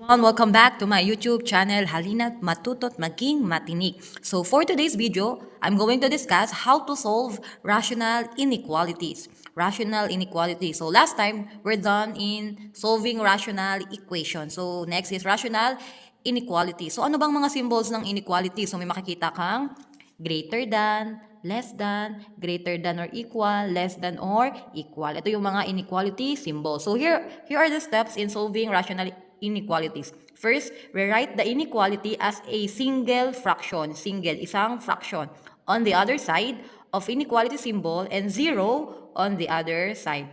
Welcome back to my YouTube channel, Halina't Matuto't Maging Matinik. So for today's video, I'm going to discuss how to solve rational inequalities. Rational inequalities. So last time, we're done in solving rational equations. So next is rational inequality. So ano bang mga symbols ng inequality? So may makikita kang greater than, less than, greater than or equal, less than or equal. Ito yung mga inequality symbols. So here are the steps in solving rational inequalities. First, rewrite the inequality as a single fraction. Single, isang fraction. On the other side of inequality symbol and 0 on the other side.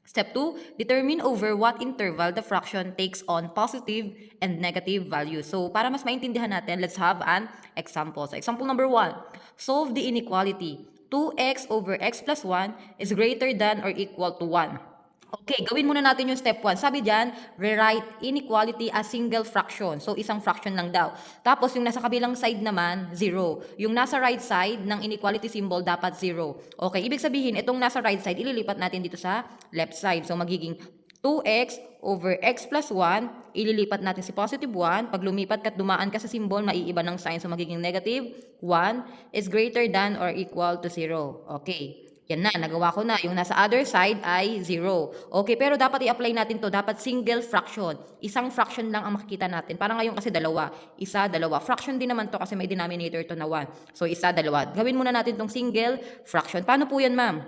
Step 2, determine over what interval the fraction takes on positive and negative values. So, para mas maintindihan natin, let's have an example. So, example number 1, solve the inequality. 2x over x plus 1 is greater than or equal to 1. Okay, gawin muna natin yung step 1. Sabi diyan, rewrite inequality as single fraction. So, isang fraction lang daw. Tapos, yung nasa kabilang side naman, 0. Yung nasa right side ng inequality symbol, dapat 0. Okay, ibig sabihin, itong nasa right side, ililipat natin dito sa left side. So, magiging 2x over x plus 1, ililipat natin si positive 1. Pag lumipat ka at dumaan ka sa symbol, maiiba ng sign. So, magiging negative 1 is greater than or equal to 0. Okay. Yan na, nagawa ko na. Yung nasa other side ay 0. Okay, pero dapat i-apply natin to. Dapat single fraction. Isang fraction lang ang makikita natin. Parang ngayon kasi dalawa. Isa, dalawa. Fraction din naman to kasi may denominator to na 1. So, isa, dalawa. Gawin muna natin tong single fraction. Paano po yan, ma'am?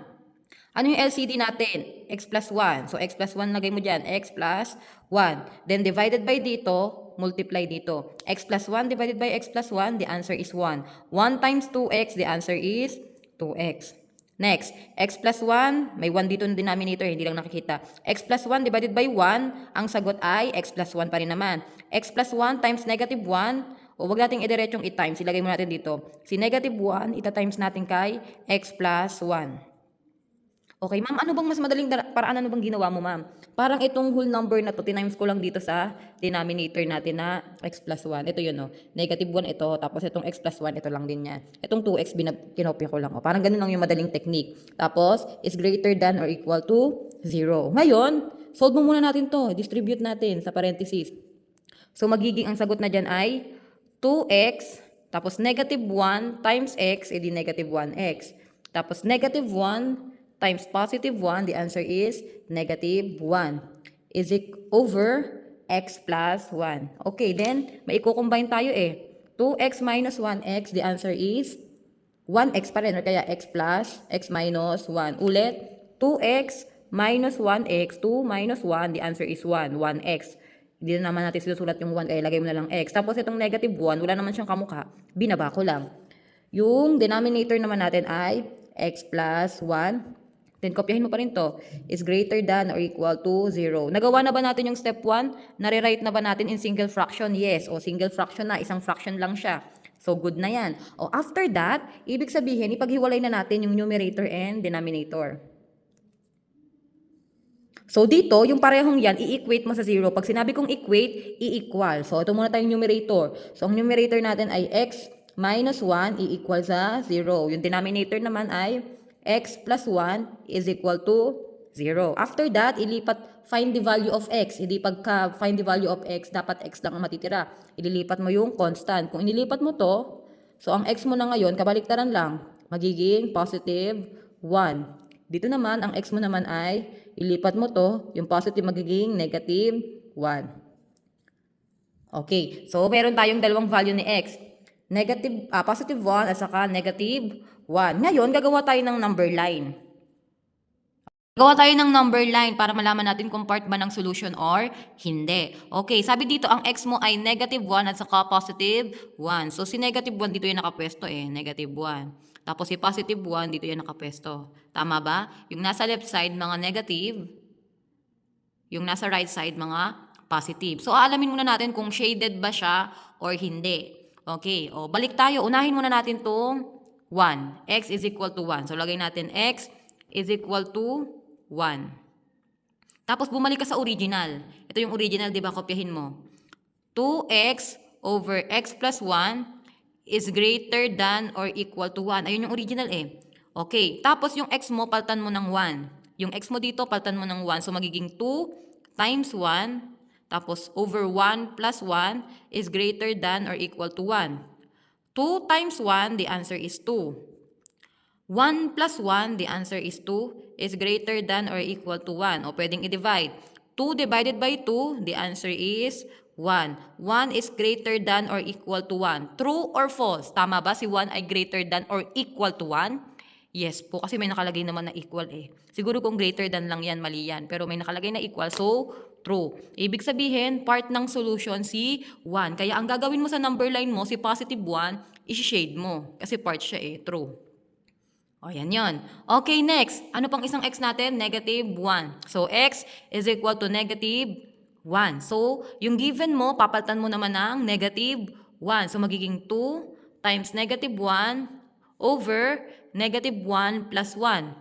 Ano yung LCD natin? X plus 1. So, x plus 1 lagay mo dyan. X plus 1. Then, divided by dito, multiply dito. X plus 1 divided by x plus 1, the answer is 1. 1 times 2x, the answer is 2x. Next, x plus 1, may 1 dito na denominator, hindi lang nakikita. X plus 1 divided by 1, ang sagot ay x plus 1 pa rin naman. X plus 1 times negative 1, o wag nating idiretsyong i-times, ilagay mo natin dito. Si negative 1, ita-times natin kay x plus 1. Okay, ma'am, ano bang mas madaling paraan, ano bang ginawa mo, ma'am? Parang itong whole number na to, tinimes ko lang dito sa denominator natin na x plus 1. Ito yun, no? Negative 1 ito, tapos itong x plus 1, ito lang din yan. Itong 2x, kinopya ko lang. O, parang ganun lang yung madaling technique. Tapos, is greater than or equal to 0. Ngayon, solve mo muna natin to. Distribute natin sa parentheses. So, magiging ang sagot na dyan ay 2x, tapos negative 1 times x, edi negative 1x. Tapos, negative 1 times positive 1, the answer is negative 1 is over x plus 1. Okay, then, may i-combine tayo eh. 2x minus 1x, the answer is 1x pa rin, or kaya x plus x minus 1. Ulit, 2x minus 1x, 2 minus 1, the answer is 1, 1x. Hindi na naman natin sinusulat yung 1, kaya lagay mo na lang x. Tapos itong negative 1, wala naman siyang kamukha, binaba ko lang. Yung denominator naman natin ay x plus 1. Then, kopyahin mo pa rin to. Is greater than or equal to 0. Nagawa na ba natin yung step 1? Nare-write na ba natin in single fraction? Yes. O, single fraction na. Isang fraction lang siya. So, good na yan. O, after that, ibig sabihin, ipaghiwalay na natin yung numerator and denominator. So, dito, yung parehong yan, i-equate mo sa 0. Pag sinabi kong equate, i-equal. So, ito muna tayong numerator. So, ang numerator natin ay x minus 1 i-equal sa 0. Yung denominator naman ay x plus 1 is equal to 0. After that, find the value of x. Hindi pagka find the value of x, dapat x lang ang matitira. Ililipat mo yung constant. Kung inilipat mo to, so ang x mo na ngayon, kabaliktaran lang, magiging positive 1. Dito naman, ang x mo naman ay, ilipat mo to, yung positive magiging negative 1. Okay, so meron tayong dalawang value ni x. Positive 1 at saka negative 1. Ngayon, gagawa tayo ng number line. Gagawa tayo ng number line para malaman natin kung part ba ng solution or hindi. Okay, sabi dito, ang x mo ay negative 1 at saka positive 1. So, si negative 1 dito yung nakapwesto eh, negative 1. Tapos si positive 1 dito yung nakapwesto. Tama ba? Yung nasa left side, mga negative. Yung nasa right side, mga positive. So, aalamin muna natin kung shaded ba siya or hindi. Okay, o balik tayo. Unahin muna natin itong 1. X is equal to 1. So, lagay natin x is equal to 1. Tapos, bumalik ka sa original. Ito yung original, di ba? Kopyahin mo. 2x over x plus 1 is greater than or equal to 1. Ayun yung original eh. Okay, tapos yung x mo, paltan mo ng 1. Yung x mo dito, paltan mo ng 1. So, magiging 2 times 1. tapos over 1 plus 1 is greater than or equal to 1. 2 times 1, the answer is 2. 1 plus 1, the answer is 2, is greater than or equal to 1. O pwedeng i-divide. 2 divided by 2, the answer is 1. 1 is greater than or equal to 1. True or false? Tama ba si 1 ay greater than or equal to 1? Yes po, kasi may nakalagay naman na equal eh. Siguro kung greater than lang yan, mali yan. Pero may nakalagay na equal, so true. Ibig sabihin, part ng solution si 1. Kaya ang gagawin mo sa number line mo, si positive 1, isi-shade mo. Kasi part siya eh, true. O, yan yun. Okay, next. Ano pang isang x natin? Negative 1. So, x is equal to negative 1. So, yung given mo, papalitan mo naman ng negative 1. So, magiging 2 times negative 1 over negative 1 plus 1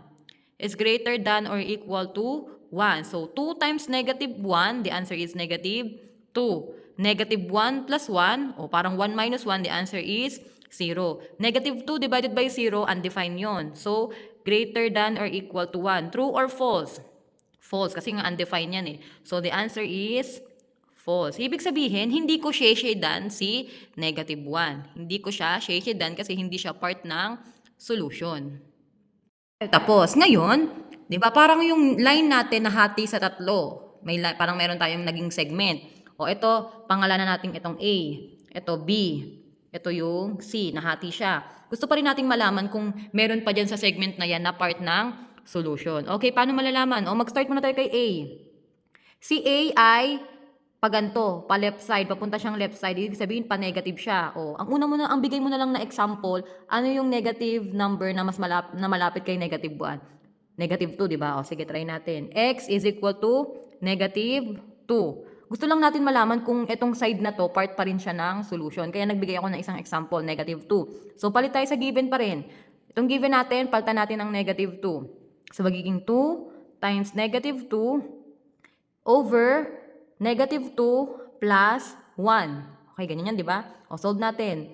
is greater than or equal to 1. So, 2 times negative 1, the answer is negative 2. Negative 1 plus 1, o parang 1 minus 1, the answer is 0. Negative 2 divided by 0, undefined yon. So, greater than or equal to 1. True or false? False, kasi nga undefined yan eh. So, the answer is false. Ibig sabihin, hindi ko shade-shadan si negative 1. Hindi ko siya shade-shadan kasi hindi siya part ng solution. Tapos, ngayon, di ba, parang yung line natin nahati sa tatlo. Parang meron tayong naging segment. O ito, pangalanan natin itong A. Ito B. Ito yung C. Nahati siya. Gusto pa rin nating malaman kung meron pa dyan sa segment na yan na part ng solution. Okay, paano malalaman? O mag-start muna tayo kay A. Si A ay paganto, pa left side, papunta siyang left side, ibig sabihin pa negative siya. O, ang bigay mo na lang na example, ano yung negative number na malapit kay negative 1? Negative 2, di ba? O, sige, try natin. X is equal to negative 2. Gusto lang natin malaman kung itong side na to, part pa rin siya ng solution. Kaya nagbigay ako ng isang example, negative 2. So, palit tayo sa given pa rin. Itong given natin, palitan natin ng negative 2. So, magiging 2 times negative 2 over negative 2 plus 1. Okay, ganyan yan, di ba? O, solve natin.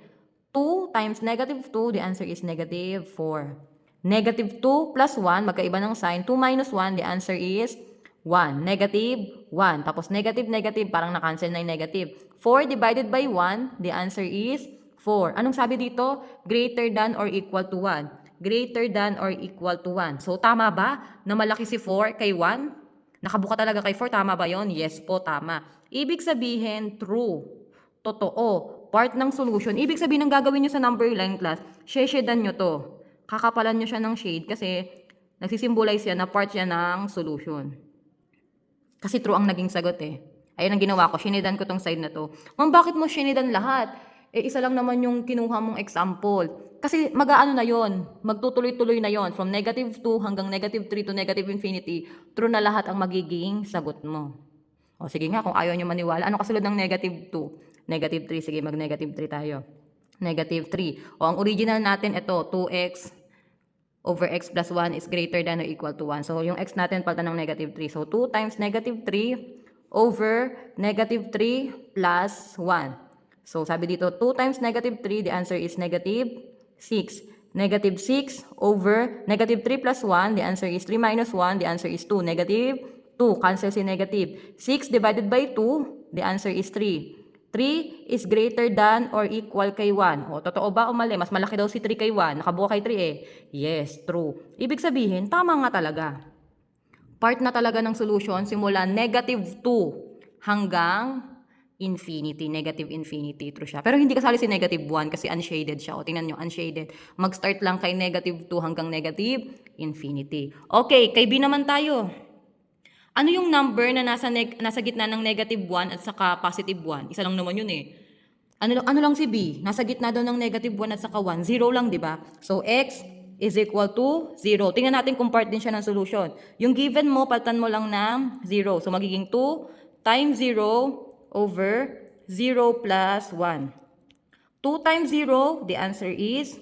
2 times negative 2, the answer is negative 4. Negative 2 plus 1, magkaiba ng sign. 2 minus 1, the answer is 1. Negative 1. Tapos negative, negative, parang na-cancel na yung negative. 4 divided by 1, the answer is 4. Anong sabi dito? Greater than or equal to 1. Greater than or equal to 1. So, tama ba na malaki si 4 kay 1? Nakabuka talaga kay 4, tama ba yon? Yes po, tama. Ibig sabihin, true. Totoo. Part ng solution. Ibig sabihin, ang gagawin nyo sa number line class, shade-shadan nyo to. Kakapalan nyo siya ng shade kasi nagsisimbolize yan na part yan ng solution. Kasi true ang naging sagot eh. Ayun ang ginawa ko, shinidan ko tong side na to. Ma'am, bakit mo shinidan lahat? Eh, isa lang naman yung kinuha mong example. Kasi mag-aano na yon, magtutuloy-tuloy na yon from negative 2 hanggang negative 3 to negative infinity. True na lahat ang magiging sagot mo. O sige nga, kung ayaw nyo maniwala, ano kasunod ng negative 2? Negative 3, sige mag-negative 3 tayo. Negative 3. O ang original natin, ito, 2x over x plus 1 is greater than or equal to 1. So yung x natin palitan ng negative 3. So 2 times negative 3 over negative 3 plus 1. So, sabi dito, 2 times negative 3, the answer is negative 6. Negative 6 over negative 3 plus 1, the answer is 3 minus 1, the answer is 2. Negative 2, cancel si negative. 6 divided by 2, the answer is 3. 3 is greater than or equal kay 1. O, totoo ba o mali? Mas malaki daw si 3 kay 1. Nakabuka kay 3 eh. Yes, true. Ibig sabihin, tama nga talaga. Part na talaga ng solution simula negative 2 hanggang infinity, negative infinity, true siya. Pero hindi kasali si negative 1 kasi unshaded siya. O, tingnan nyo, unshaded. Mag-start lang kay negative 2 hanggang negative infinity. Okay, kay B naman tayo. Ano yung number na nasa gitna ng negative 1 at saka positive 1? Isa lang naman yun eh. Ano lang si B? Nasa gitna daw ng negative 1 at saka 1. 0 lang, di ba? So, x is equal to 0. Tingnan natin kung part din siya ng solution. Yung given mo, palitan mo lang ng 0. So, magiging 2 times 0 over 0 plus 1. 2 times 0, the answer is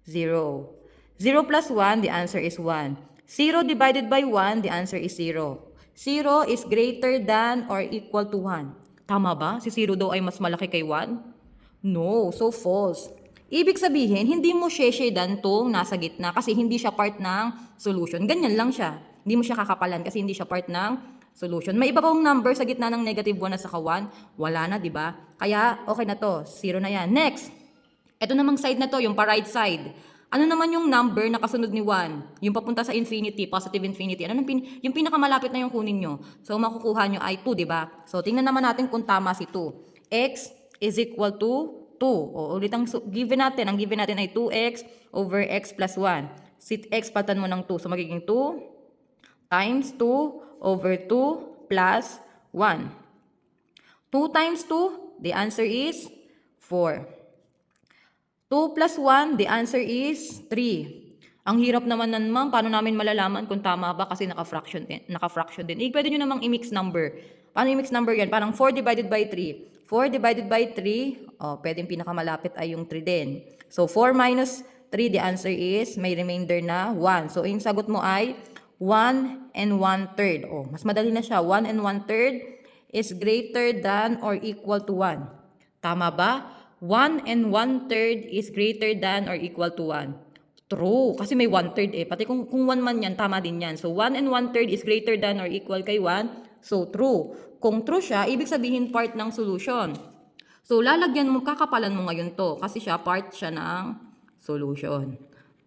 0. 0 plus 1, the answer is 1. 0 divided by 1, the answer is 0. 0 is greater than or equal to 1. Tama ba? Si 0 daw ay mas malaki kay 1? No, so false. Ibig sabihin, hindi mo shade-shadan tong nasa gitna kasi hindi siya part ng solution. Ganyan lang siya. Hindi mo siya kakapalan kasi hindi siya part ng solution. May iba pang number sa gitna ng negative 1 at saka 1? Wala na, di ba? Kaya, okay na to. 0 na yan. Next, ito namang side na to, yung pa-right side. Ano naman yung number na kasunod ni 1? Yung papunta sa infinity, positive infinity. Ano yung pinakamalapit na yung kunin nyo? So, makukuha nyo ay 2, di ba? So, tingnan naman natin kung tama si 2. X is equal to 2. O, ulit ang given natin. Ang given natin ay 2x over x plus 1. Si x palitan mo ng 2. So, magiging 2 times 2 over 2 plus 1. 2 times 2, the answer is 4. 2 plus 1, the answer is 3. Ang hirap naman nan, ma'am. Paano namin malalaman kung tama ba kasi naka-fraction din. Pwede nyo namang i-mix number. Paano i-mix number yan? Parang 4 divided by 3. 4 divided by 3, pwedeng pinakamalapit ay yung 3 din. So, 4 minus 3, the answer is, may remainder na 1. So, yung sagot mo ay 1 and 1/3. Mas madali na siya. 1 and 1/3 is greater than or equal to 1. Tama ba? 1 and 1/3 is greater than or equal to 1. True. Kasi may 1/3 eh. Pati kung 1 man yan, tama din yan. So, 1 and 1/3 is greater than or equal kay 1. So, true. Kung true siya, ibig sabihin part ng solution. So, lalagyan mo, kakapalan mo ngayon to. Kasi part siya ng solution.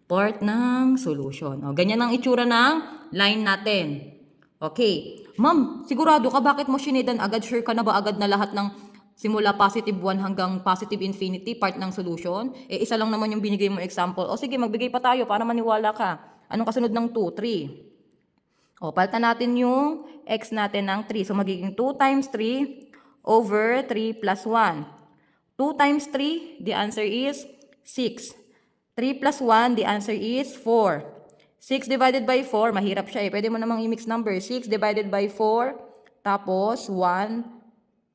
Part ng solution. Ganyan ang itsura ng line natin. Okay. Ma'am, sigurado ka bakit mo sinidan agad? Sure ka na ba agad na lahat ng simula positive 1 hanggang positive infinity, part ng solution? Isa lang naman yung binigay mo example. Sige, magbigay pa tayo para maniwala ka. Anong kasunod ng 2? 3. Palitan natin yung x natin ng 3. So, magiging 2 times 3 over 3 plus 1. 2 times 3, the answer is 6. 3 plus 1, the answer is 4. 6 divided by 4, mahirap siya eh. Pwede mo namang i-mix number. 6 divided by 4, tapos 1.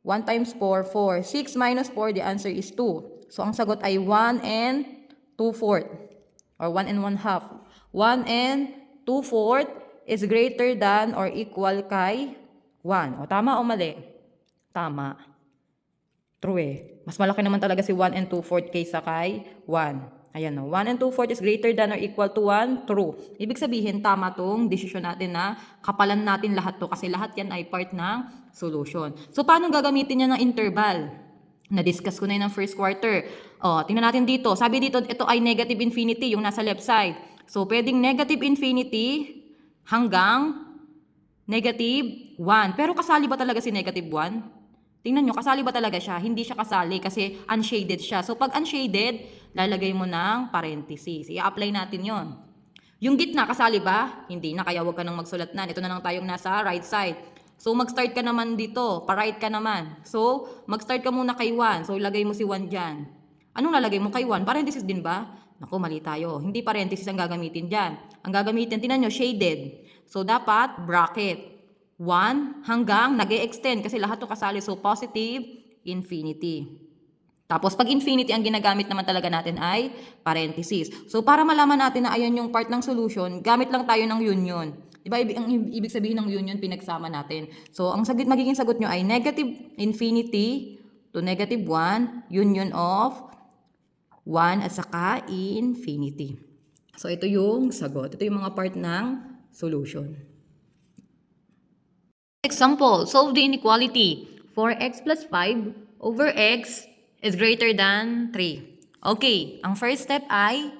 1 times 4, 4. 6 minus 4, the answer is 2. So, ang sagot ay 1 and 2/4. Or 1 and 1/2. 1 and 2/4 is greater than or equal kay 1. Tama o mali? Tama. True eh. Mas malaki naman talaga si 1 and 2/4 kaysa kay 1. Ayan 1 and 2/4 is greater than or equal to 1. True. Ibig sabihin, tama tong desisyon natin na kapalan natin lahat to kasi lahat yan ay part ng solution. So, paano gagamitin niya ng interval? Na-discuss ko na yun ng first quarter. Tingnan natin dito. Sabi dito, ito ay negative infinity, yung nasa left side. So, pwedeng negative infinity hanggang negative 1. Pero kasali ba talaga si negative 1? Tingnan nyo, kasali ba talaga siya? Hindi siya kasali kasi unshaded siya. So, pag unshaded, lalagay mo ng parenthesis. I-apply natin yon. Yung gitna, kasali ba? Hindi na, kaya huwag ka nang magsulat na. Ito na lang tayong nasa right side. So, mag-start ka naman dito. Pa-right ka naman. So, mag-start ka muna kay 1. So, lagay mo si 1 dyan. Anong lalagay mo kay 1? Parenthesis din ba? Naku, mali tayo. Hindi parenthesis ang gagamitin dyan. Ang gagamitin, tingnan nyo, shaded. So, dapat bracket. 1 hanggang nag-e-extend kasi lahat to kasali. So, positive infinity. Tapos, pag infinity, ang ginagamit naman talaga natin ay parenthesis. So, para malaman natin na ayan yung part ng solution, gamit lang tayo ng union. Diba, ang ibig sabihin ng union, pinagsama natin. So, ang magiging sagot nyo ay negative infinity to negative 1, union of 1 at saka infinity. So, ito yung sagot. Ito yung mga part ng solution. Example, solve the inequality. 4x plus 5 over x is greater than 3. Okay, ang first step ay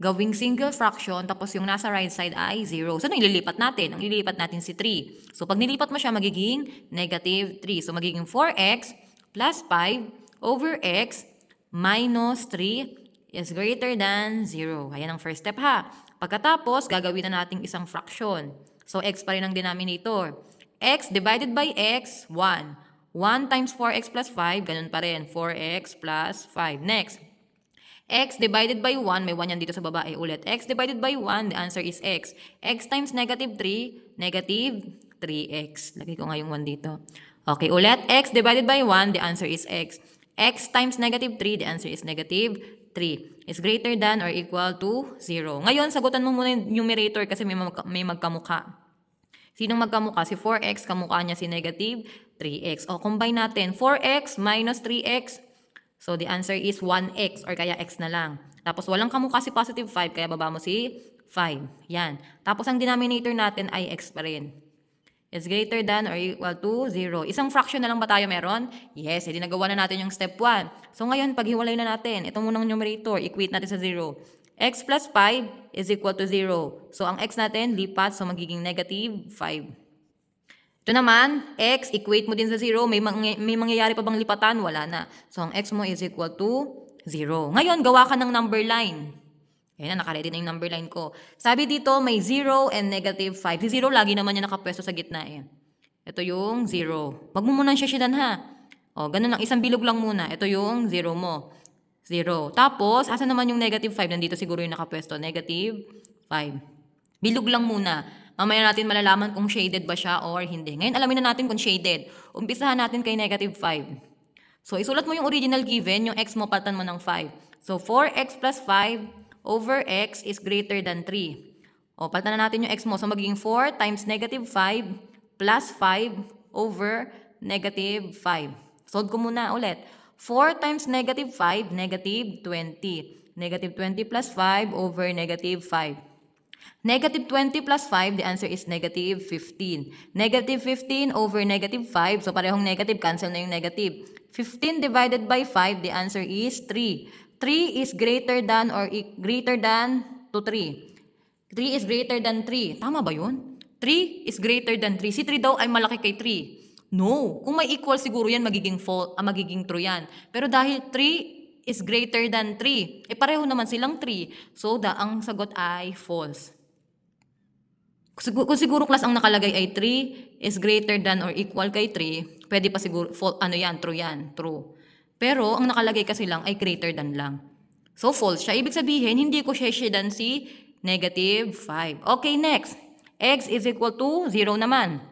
gawing single fraction, tapos yung nasa right side ay 0. So, ano ililipat natin? Ang ililipat natin si 3. So, pag nilipat mo siya, magiging negative 3. So, magiging 4x plus 5 over x minus 3 is greater than 0. Ayan ang first step ha. Pagkatapos, gagawin na natin isang fraction. So, x pa rin ang denominator. X divided by x, 1. 1 times 4x plus 5, ganun pa rin. 4x plus 5. Next, x divided by 1, may 1 yan dito sa baba. Ulit, x divided by 1, the answer is x. X times negative 3, negative 3x. Lagay ko nga yung 1 dito. Okay, ulit, x divided by 1, the answer is x. X times negative 3, the answer is negative 3. Is greater than or equal to 0. Ngayon, sagutan mo muna yung numerator kasi may magkamukha. Sinong magkamukha? Si 4x, kamukha niya si negative 3x. Combine natin. 4x minus 3x. So, the answer is 1x or kaya x na lang. Tapos, walang kamukha si positive 5, kaya baba mo si 5. Yan. Tapos, ang denominator natin ay x pa rin. is greater than or equal to 0. Isang fraction na lang ba tayo meron? Yes, edi nagawa na natin yung step 1. So ngayon, paghiwalay na natin. Ito munang numerator, equate natin sa 0. X plus 5 is equal to 0. So ang x natin, lipat, so magiging negative 5. Ito naman, x, equate mo din sa 0. May mangyayari pa bang lipatan? Wala na. So ang x mo is equal to 0. Ngayon, gawa ka ng number line. Ayan na, nakaready na yung number line ko. Sabi dito, may 0 and negative 5. Si 0, lagi naman yan nakapwesto sa gitna. Eh. Ito yung 0. Wag mo muna siya ha. O, ganun lang. Isang bilog lang muna. Ito yung 0 mo. 0. Tapos, asa naman yung negative 5? Nandito siguro yung nakapwesto. Negative 5. Bilog lang muna. Mamaya natin malalaman kung shaded ba siya or hindi. Ngayon, alamin na natin kung shaded. Umpisahan natin kay negative 5. So, isulat mo yung original given. Yung x mo, palitan mo ng 5. So, 4x plus 5 over x is greater than 3. O, palitan na natin yung x mo. So, magiging 4 times negative 5 plus 5 over negative 5. Solve ko muna ulit. 4 times negative 5, negative 20. Negative 20 plus 5 over negative 5. Negative 20 plus 5, the answer is negative 15. Negative 15 over negative 5, so parehong negative, cancel na yung negative. 15 divided by 5, the answer is 3. 3 is greater than or greater than to 3. 3 is greater than 3. Tama ba yun? 3 is greater than 3. Si 3 daw ay malaki kay 3. No. Kung may equal siguro yan, magiging true yan. Pero dahil 3 is greater than 3, pareho naman silang 3. So, ang sagot ay false. Kung siguro class ang nakalagay ay 3 is greater than or equal kay 3, pwede pa siguro, true yan, true. Pero, ang nakalagay kasi lang ay greater than lang. So, false siya. Ibig sabihin, hindi ko sheshedan si negative 5. Okay, next. X is equal to 0 naman.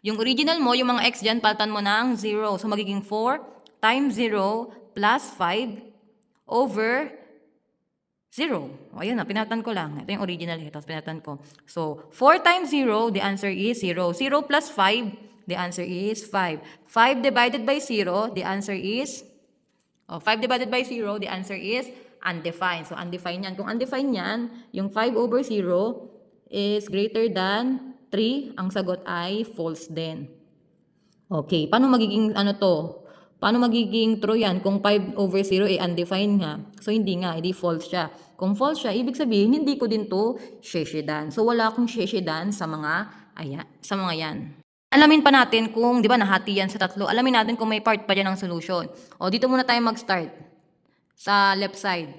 Yung original mo, yung mga x dyan, palitan mo ng 0. So, magiging 4 times 0 plus 5 over 0. O, ayun na, pinatan ko lang. Ito yung original. Tapos pinatan ko. So, 4 times 0, the answer is 0. 0 plus 5, the answer is 5. 5 divided by 0, the answer is 5 divided by 0, the answer is undefined. So, undefined yan. Kung undefined yan, yung 5 over 0 is greater than 3. Ang sagot ay false din. Okay. Paano magiging Paano magiging true yan? Kung 5 over 0 ay undefined nga. So, hindi nga. Hindi false siya. Kung false siya, ibig sabihin, hindi ko din to sheshedan. So, wala akong sheshedan sa mga yan. Alamin pa natin kung, di ba, nahati yan sa tatlo. Alamin natin kung may part pa dyan ng solution. O, dito muna tayo mag-start. Sa left side.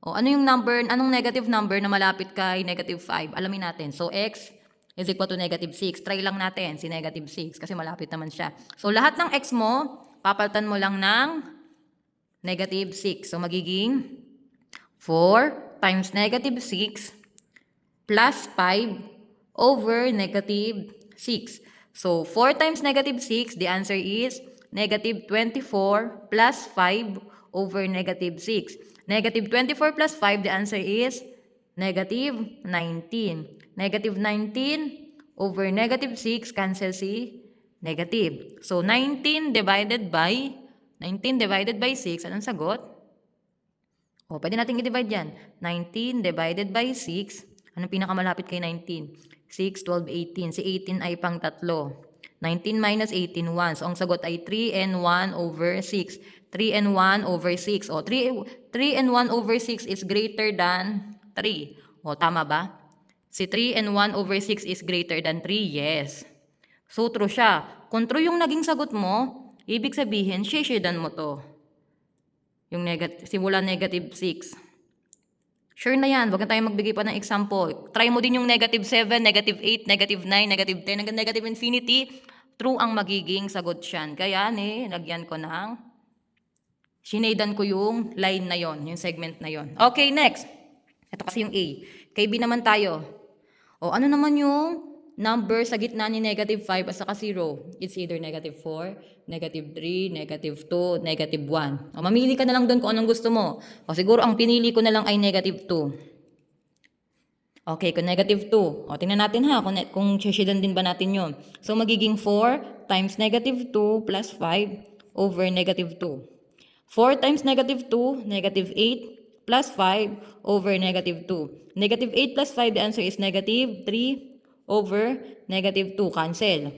O, anong negative number na malapit kay negative 5? Alamin natin. So, x is equal to negative 6. Try lang natin si negative 6 kasi malapit naman siya. So, lahat ng x mo, papalitan mo lang ng negative 6. So, magiging 4 times negative 6 plus 5 over negative 6. So, 4 times negative 6, the answer is negative 24 plus 5 over negative 6. Negative 24 plus 5, the answer is negative 19. Negative 19 over negative 6, cancel si negative. So, 19 divided by 6, anong sagot? O, pwede natin i-divide yan. 19 divided by 6, anong pinakamalapit kay 19? 6, 12, 18. Si 18 ay pang tatlo. 19 minus 18, 1. So, ang sagot ay 3 and 1 over 6. 3 and 1 over 6. O, 3 and 1 over 6 is greater than 3. O, tama ba? Si 3 and 1 over 6 is greater than 3. Yes. So, true siya. Kung true yung naging sagot mo, ibig sabihin, sheshedan mo to. Yung simula negative 6. Sure na yan. Huwag na tayo magbigay pa ng example. Try mo din yung negative 7, negative 8, negative 9, negative 10, hanggang negative infinity. True ang magiging sagot siyan. Kaya, lagyan ko ng, sinedan ko yung line na yon, yung segment na yon. Okay, next. Ito kasi yung A. Kay B naman tayo. O, ano naman yung number sa gitna ni negative 5 at saka 0? It's either negative 4, negative 3, negative 2, negative 1. O, mamili ka na lang doon kung anong gusto mo. O, siguro ang pinili ko na lang ay negative 2. Okay, kung negative 2. O, tingnan natin ha, kung sheshedan din ba natin yon. So, magiging 4 times negative 2 plus 5 over negative 2. 4 times negative 2, negative 8 plus 5 over negative 2. Negative 8 plus 5, the answer is negative 3 over negative 2. Cancel.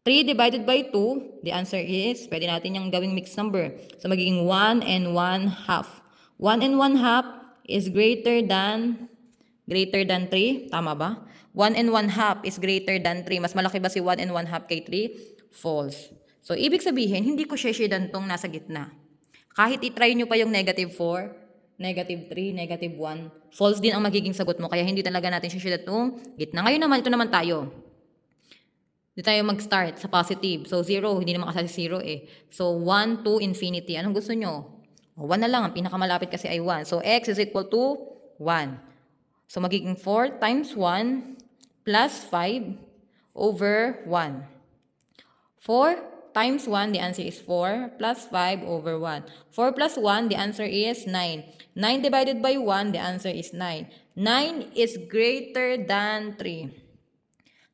3 divided by 2, the answer is, pwede natin yung gawing mixed number. So, magiging 1 and 1 half. 1 and 1 half is greater than 3. Tama ba? 1 and 1 half is greater than 3. Mas malaki ba si 1 and 1 half kay 3? False. So, ibig sabihin, hindi ko share-sharedan tong nasa gitna. Kahit itry nyo pa yung negative 4, negative 3, negative 1, false din ang magiging sagot mo. Kaya hindi talaga natin share-sharedan tong gitna. Ngayon naman, ito naman tayo. Dito tayo mag-start sa positive. So, 0, hindi naman kasi 0 eh. So, 1 to infinity. Anong gusto nyo? 1 na lang. Ang pinakamalapit kasi ay 1. So, x is equal to 1. So, magiging 4 times 1 plus 5 over 1. 4 times 1, the answer is 4 plus 5 over 1. 4 plus 1, the answer is 9. 9 divided by 1, the answer is 9. 9 is greater than 3.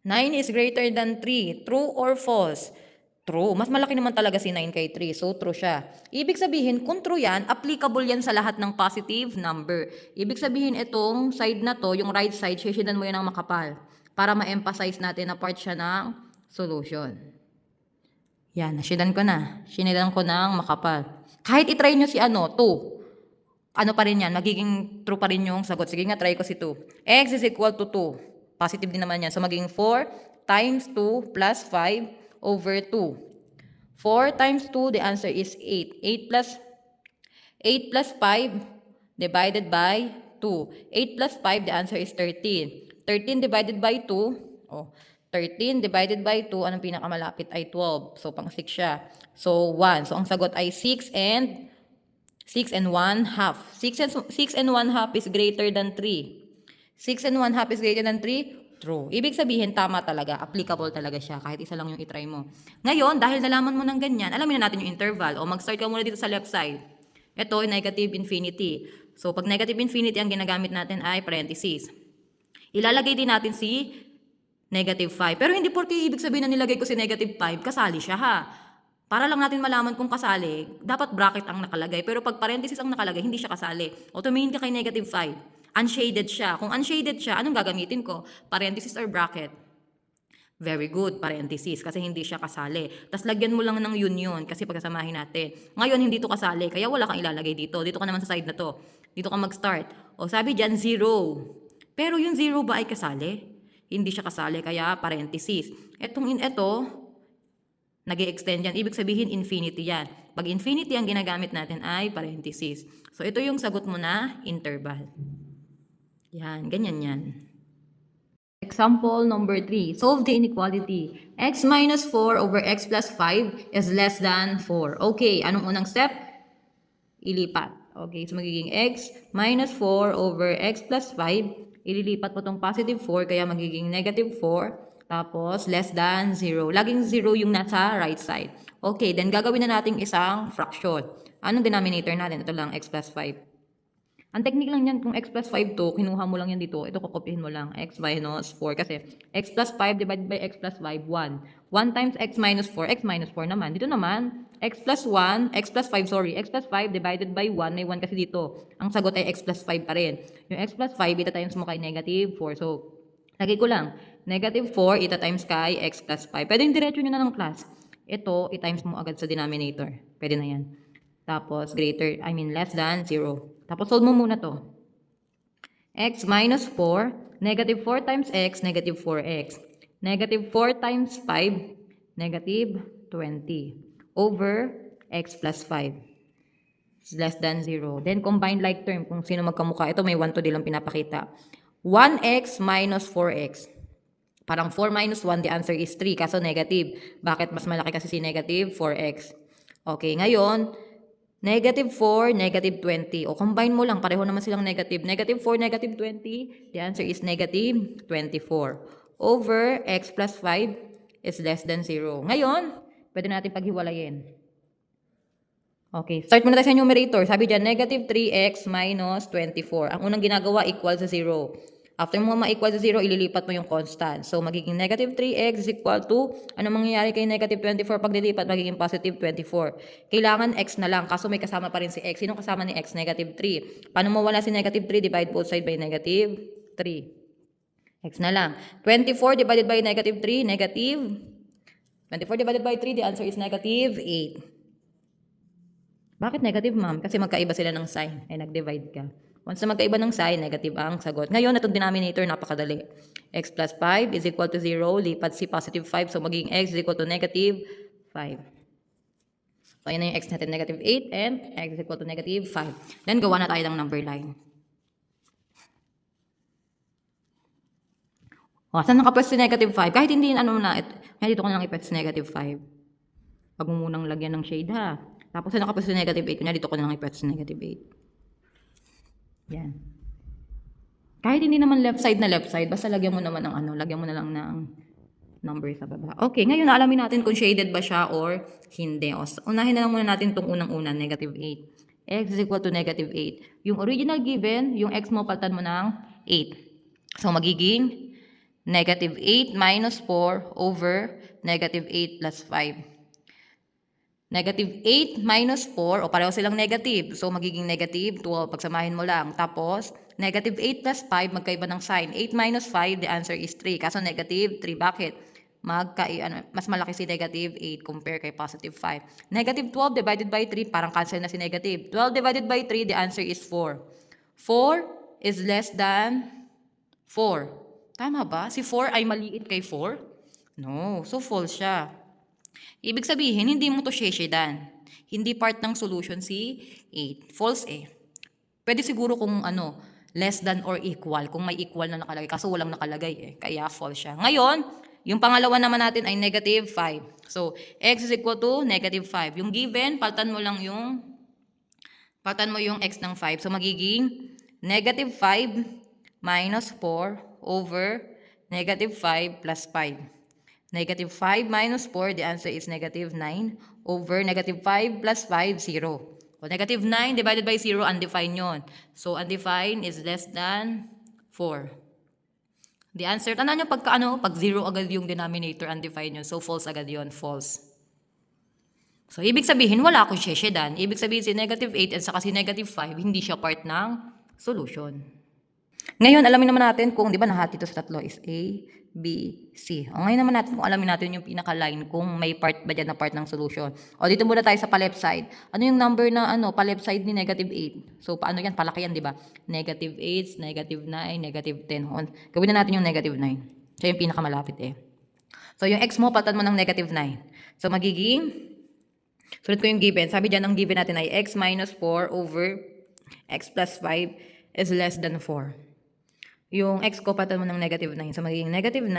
9 is greater than 3. True or false? True. Mas malaki naman talaga si 9 kay 3. So, true siya. Ibig sabihin, kung true yan, applicable yan sa lahat ng positive number. Ibig sabihin, itong side na to, yung right side, sheshidan mo yan ng makapal. Para ma-emphasize natin na part siya ng solution. Yan, nashidan ko na. Shinidan ko ng makapal. Kahit itry nyo si 2. Ano pa rin yan? Magiging true pa rin yung sagot. Sige nga, try ko si 2. X is equal to 2. Positive din naman yan. So, magiging 4 times 2 plus 5 over 2. 4 times 2, the answer is 8. 8 plus 5 divided by 2. 8 plus 5, the answer is 13. 13 divided by 2, 13 divided by 2, anong pinakamalapit ay 12. So, pang 6 siya. So, 1. So, ang sagot ay 6 and 1 half. 6 and 1 half is greater than 3. 6 and 1 half is greater than 3? True. Ibig sabihin, tama talaga. Applicable talaga siya. Kahit isa lang yung itry mo. Ngayon, dahil nalaman mo ng ganyan, alamin na natin yung interval. O mag-start ka muna dito sa left side. Ito, negative infinity. So, pag negative infinity, ang ginagamit natin ay parentheses. Ilalagay din natin si negative 5. Pero hindi porke ibig sabihin na nilagay ko si negative 5, kasali siya ha. Para lang natin malaman kung kasali, dapat bracket ang nakalagay. Pero pag parentheses ang nakalagay, hindi siya kasali. O tumingin ka kay negative 5. Unshaded siya. Kung unshaded siya, anong gagamitin ko? Parenthesis or bracket? Very good, parenthesis, kasi hindi siya kasali. Tapos lagyan mo lang ng union, kasi pagkasamahin natin. Ngayon, hindi to kasali, kaya wala kang ilalagay dito. Dito ka naman sa side na to. Dito ka mag-start. O sabi dyan, 0. Pero yung 0 ba ay kasali? Hindi siya kasali, kaya parenthesis. Ito, nag-i-extend yan. Ibig sabihin, infinity yan. Pag infinity, ang ginagamit natin ay parenthesis. So, ito yung sagot mo na interval. Yan, ganyan yan. Example number 3. Solve the inequality. X minus 4 over x plus 5 is less than 4. Okay, anong unang step? Ilipat. Okay, so magiging x minus 4 over x plus 5. Ililipat mo tong positive 4, kaya magiging negative 4. Tapos, less than 0. Laging 0 yung nasa right side. Okay, then gagawin na natin isang fraction. Anong denominator natin? Ito lang, x plus 5. Ang technique lang yan, kung x plus 5 to, kinuha mo lang yan dito. Ito, kukopihin mo lang. X minus 4. Kasi x plus 5 divided by x plus 5, 1. 1 times x minus 4. X minus 4 naman. Dito naman, x plus 5 divided by 1. May 1 kasi dito. Ang sagot ay x plus 5 pa rin. Yung x plus 5, ita times mo kay negative 4. So, lagay ko lang. Negative 4, ita times kay x plus 5. Pwede yung diretso nyo na ng class. Ito, i-times mo agad sa denominator. Pwede na yan. Tapos, less than 0. Tapos, solve mo muna to. X minus 4, negative 4 times x, negative 4x. Negative 4 times 5, negative 20. Over x plus 5. It's less than 0. Then, combine like term. Kung sino magkamukha. Ito, may 1 to di lang pinapakita. 1x minus 4x. Parang 4 minus 1, the answer is 3. Kaso negative. Bakit? Mas malaki kasi si negative 4x. Okay, ngayon, negative 4, negative 20. O, combine mo lang. Pareho naman silang negative. Negative 4, negative 20. The answer is negative 24. Over x plus 5 is less than 0. Ngayon, pwede natin paghiwalayin. Okay, start muna tayo sa numerator. Sabi dyan, negative 3x minus 24. Ang unang ginagawa, equal sa 0. After mo ma-equal sa 0, ililipat mo yung constant. So, magiging negative 3x is equal to, ano mangyayari kay negative 24 pag dilipat? Magiging positive 24. Kailangan x na lang, kaso may kasama pa rin si x. Sinong kasama ni x? Negative 3. Paano mawala si negative 3? Divide both side by negative 3. X na lang. 24 divided by negative 3, negative. 24 divided by 3, the answer is negative 8. Bakit negative, ma'am? Kasi magkaiba sila ng sign. Ay, nag-divide ka. Once na magkaiba ng sign, negative ang sagot. Ngayon, itong denominator, napakadali. X plus 5 is equal to 0. Lipat si positive 5. So, magiging x is equal to negative 5. So, ayan na yung x natin, negative 8. And x is equal to negative 5. Then, gawa na tayo ng number line. O, saan nakapwes si negative 5? Kahit hindi, kaya dito ko na lang ipwes si negative 5. Pag mo munang lagyan ng shade, ha? Tapos, saan nakapwes si negative 8? Kanya dito ko na lang ipwes si negative 8. Yan. Kahit hindi naman left side, basta lagyan mo naman ng lagyan mo na lang ng number sa baba. Okay, ngayon alamin natin kung shaded ba siya or hindi. O, unahin na lang muna natin itong unang-una, negative 8. X is equal to negative 8. Yung original given, yung x mo palitan mo ng 8. So, magiging negative 8 minus 4 over negative 8 plus 5. Negative 8 minus 4, o pareho silang negative. So, magiging negative 12. Pagsamahin mo lang. Tapos, negative 8 plus 5, magkaiba ng sign. 8 minus 5, the answer is 3. Kaso negative 3. Bakit? Mas malaki si negative 8 compare kay positive 5. Negative 12 divided by 3, parang cancel na si negative. 12 divided by 3, the answer is 4. 4 is less than 4. Tama ba? Si 4 ay maliit kay 4? No. So, false siya. Ibig sabihin, hindi mo to sheshedan. Hindi part ng solution si 8. False eh. Pwede siguro kung less than or equal. Kung may equal na nakalagay. Kaso walang nakalagay eh. Kaya false siya. Ngayon, yung pangalawa naman natin ay negative 5. So, x is equal to negative 5. Yung given, palitan mo yung x ng 5. So, magiging negative 5 minus 4 over negative 5 plus 5. Negative 5 minus 4, the answer is negative 9 over negative 5 plus 5, 0. O negative 9 divided by 0, undefined yun. So, undefined is less than 4. The answer, tandaan nyo pag 0 agad yung denominator, undefined yun. So, false agad yun, false. So, ibig sabihin, wala akong sheshedan. Ibig sabihin, si negative 8 at saka si negative 5, hindi siya part ng solution. Ngayon, alamin naman natin kung, di ba, nahati ito sa tatlo is A, B, C. O ngayon naman natin kung alamin natin yung pinaka-line kung may part ba dyan na part ng solution. O dito muna tayo sa pa-left side. Ano yung number na pa-left side ni negative 8? So paano yan? Palaki yan, di ba? Negative 8, negative 9, negative 10. O, gawin na natin yung negative 9. Siya yung pinakamalapit eh. So yung x mo, palitan mo ng negative 9. So magiging, sulit ko yung given. Sabi dyan, ang given natin ay x minus 4 over x plus 5 is less than 4. Yung x ko, palitan mo ng negative 9. So, magiging negative 9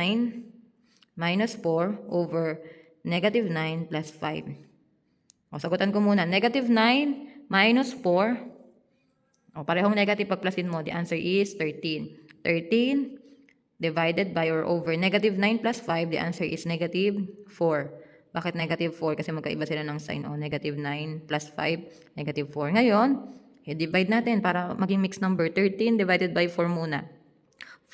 minus 4 over negative 9 plus 5. O, sagutan ko muna. Negative 9 minus 4. O, parehong negative pag-plusin mo. The answer is 13. 13 divided by or over negative 9 plus 5. The answer is negative 4. Bakit negative 4? Kasi magkaiba sila ng sign. O, negative 9 plus 5, negative 4. Ngayon, i-divide natin para maging mixed number. 13 divided by 4 muna.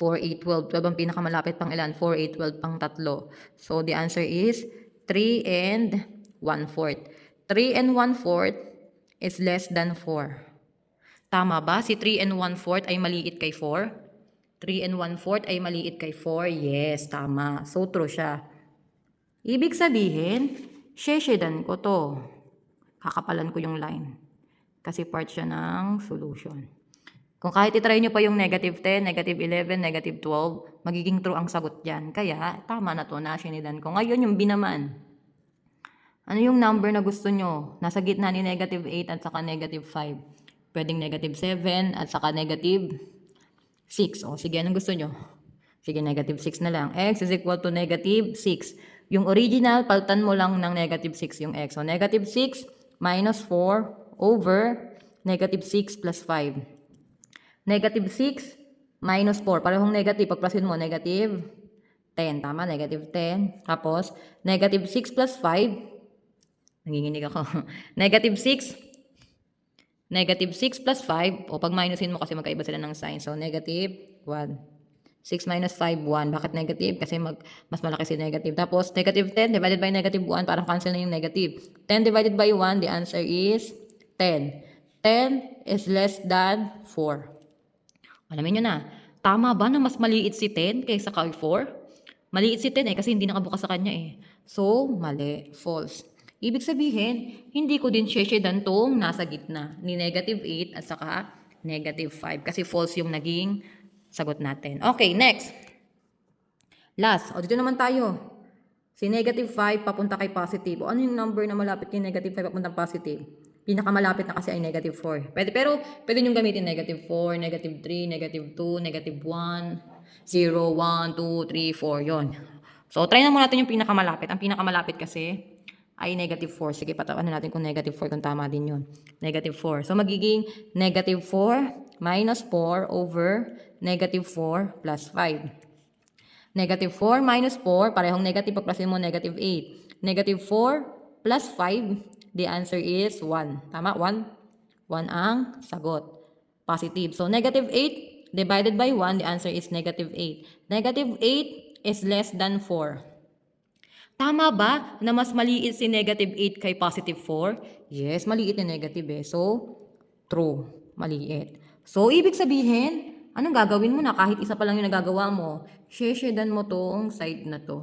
4, 8, 12. 12 ang pinakamalapit pang ilan? 4, 8, 12 pang tatlo. So, the answer is 3 and 1/4. 3 and 1/4 is less than 4. Tama ba? Si 3 and 1/4 ay maliit kay 4? 3 and 1/4 ay maliit kay 4? Yes, tama. So, true siya. Ibig sabihin, sheshedan ko to. Kakapalan ko yung line. Kasi part siya ng solution. Kung kahit itry nyo pa yung negative 10, negative 11, negative 12, magiging true ang sagot dyan. Kaya, tama na to, nasyinidan ko. Ngayon, yung B naman. Ano yung number na gusto nyo? Nasa gitna ni negative 8 at saka negative 5. Pwedeng negative 7 at saka negative 6. O, sige, anong gusto nyo? Sige, negative 6 na lang. X is equal to negative 6. Yung original, palitan mo lang ng negative 6 yung x. So, negative 6 minus 4 over negative 6 plus 5. Negative 6 minus 4. Parehong negative. Pag-plusin mo, negative 10. Tama, negative 10. Tapos, negative 6 plus 5. Nanginginig ako. Negative 6. Negative 6 plus 5. O, pag-minusin mo kasi magkaiba sila ng sign. So, negative 1. 6 minus 5, 1. Bakit negative? Kasi mas malaki si negative. Tapos, negative 10 divided by negative 1. Parang cancel na yung negative. 10 divided by 1, the answer is 10. 10 is less than 4. Alamin nyo na. Tama ba na mas maliit si 10 kaysa kay 4? Maliit si 10 kasi hindi nakabukas sa kanya eh. So, mali. False. Ibig sabihin, hindi ko din sheshedan tong nasa gitna ni negative 8 at saka negative 5 kasi false yung naging sagot natin. Okay, next. Last. O, dito naman tayo. Si negative 5 papunta kay positive. O, ano yung number na malapit kay negative 5 papunta positive? Pinakamalapit na kasi ay negative 4. Pwede nyo gamitin negative 4, negative 3, negative 2, negative 1, 0, 1, 2, 3, 4. Yun. So, try na muna natin yung pinakamalapit. Ang pinakamalapit kasi ay negative 4. Sige, patawan na natin kung negative 4 kung tama din yun. Negative 4. So, magiging negative 4 minus 4 over negative 4 plus 5. Negative 4 minus 4, parehong negative, pagplasin mo negative 8. Negative 4 plus 5, the answer is 1. Tama? 1? 1 ang sagot. Positive. So, negative 8 divided by 1, the answer is negative 8. Negative 8 is less than 4. Tama ba na mas maliit si negative 8 kay positive 4? Yes, maliit ni negative eh. So, true. Maliit. So, ibig sabihin, anong gagawin mo na kahit isa pa lang yung nagagawa mo? Sheshedan mo tong side na to.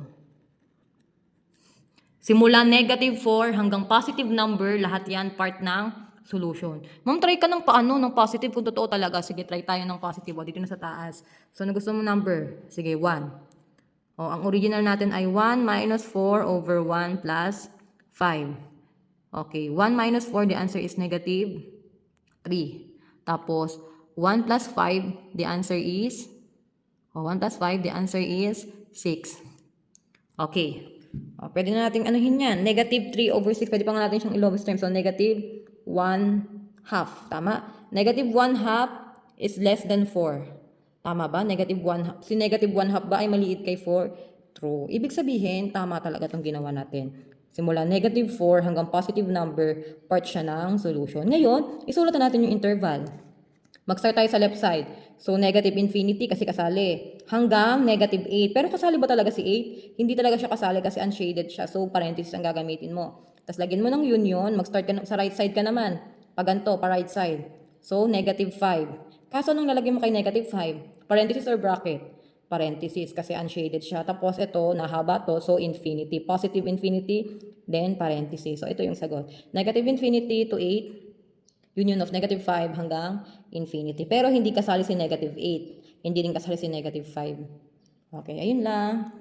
Simula negative 4 hanggang positive number, lahat yan part ng solution. Ma'am, try ka ng paano, ng positive kung totoo talaga. Sige, try tayo ng positive. O, dito na sa taas. So, ano gusto mo number? Sige, 1. O, ang original natin ay 1 minus 4 over 1 plus 5. Okay, 1 minus 4, the answer is negative 3. Tapos, 1 plus 5, the answer is 1 plus 5, the answer is 6. Okay. Pwede na natin anuhin yan. Negative 3 over 6. Pwede pa nga natin siyang i-lowest term. So, negative 1 half. Tama? Negative 1 half is less than 4. Tama ba? Negative 1 half. Si negative 1 half ba ay maliit kay 4? True. Ibig sabihin, tama talaga itong ginawa natin. Simula negative 4 hanggang positive number, part siya ng solution. Ngayon, isulat na natin yung interval. Mag-start tayo sa left side. So, negative infinity kasi kasali. Hanggang negative 8. Pero kasali ba talaga si 8? Hindi talaga siya kasali kasi unshaded siya. So, parenthesis ang gagamitin mo. Tapos, lagyan mo ng union. Mag-start ka sa right side ka naman. Pag ganito, pa right side. So, negative 5. Kaso, nung lalagyan mo kay negative 5, parenthesis or bracket? Parenthesis kasi unshaded siya. Tapos, ito, nahaba to. So, infinity. Positive infinity, then parenthesis. So, ito yung sagot. Negative infinity to 8. Union of negative 5 hanggang infinity. Pero hindi kasali si negative 8. Hindi din kasali si negative 5. Okay, ayun lang.